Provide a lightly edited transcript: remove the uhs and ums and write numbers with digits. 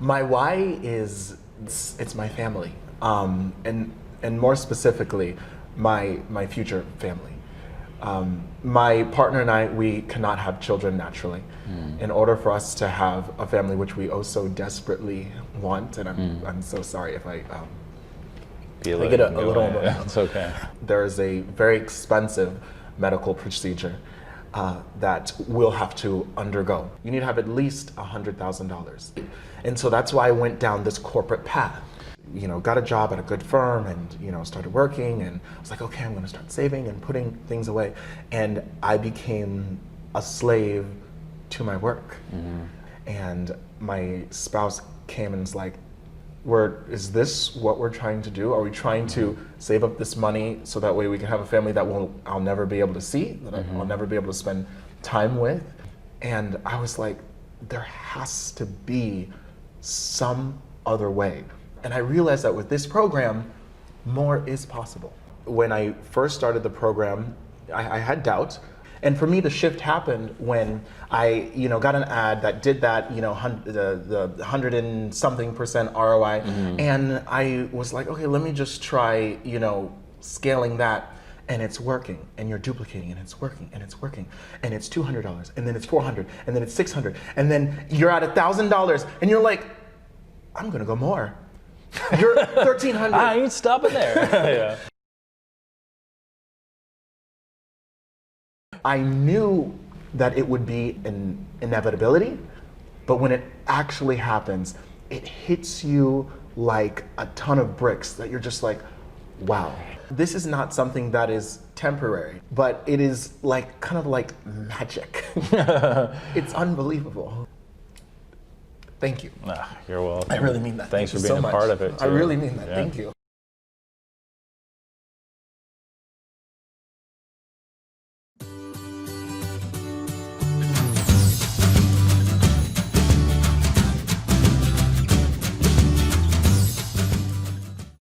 My why is it's my family, and more specifically, my future family. My partner and I, we cannot have children naturally. In order for us to have a family, which we oh so desperately want, and I'm so sorry if I get a little emotional. It's okay. There is a very expensive medical procedure that we'll have to undergo. You need to have at least $100,000. And so that's why I went down this corporate path. You know, got a job at a good firm and, you know, started working, and I was like, okay, I'm gonna start saving and putting things away. And I became a slave to my work. And my spouse came and was like, is this what we're trying to do? Are we trying to save up this money so that way we can have a family that I'll never be able to see, that I'll never be able to spend time with? And I was like, there has to be some other way. And I realized that with this program, more is possible. When I first started the program, I had doubt. And for me, the shift happened when I, you know, got an ad that did that, you know, the 100 and something percent ROI, and I was like, okay, let me just try, you know, scaling that, and it's working, and you're duplicating, and it's working, and it's working, and it's $200, and then it's $400, and then it's $600, and then you're at $1,000, and you're like, I'm gonna go more. You're 1,300. I ain't stopping there. Yeah. I knew that it would be an inevitability, but when it actually happens, it hits you like a ton of bricks that you're just like, wow. This is not something that is temporary, but it is like kind of like magic. It's unbelievable. Thank you. You're welcome. I really mean that. Thanks Thank for you being so a part much. of it, too. I really mean that. Yeah. Thank you.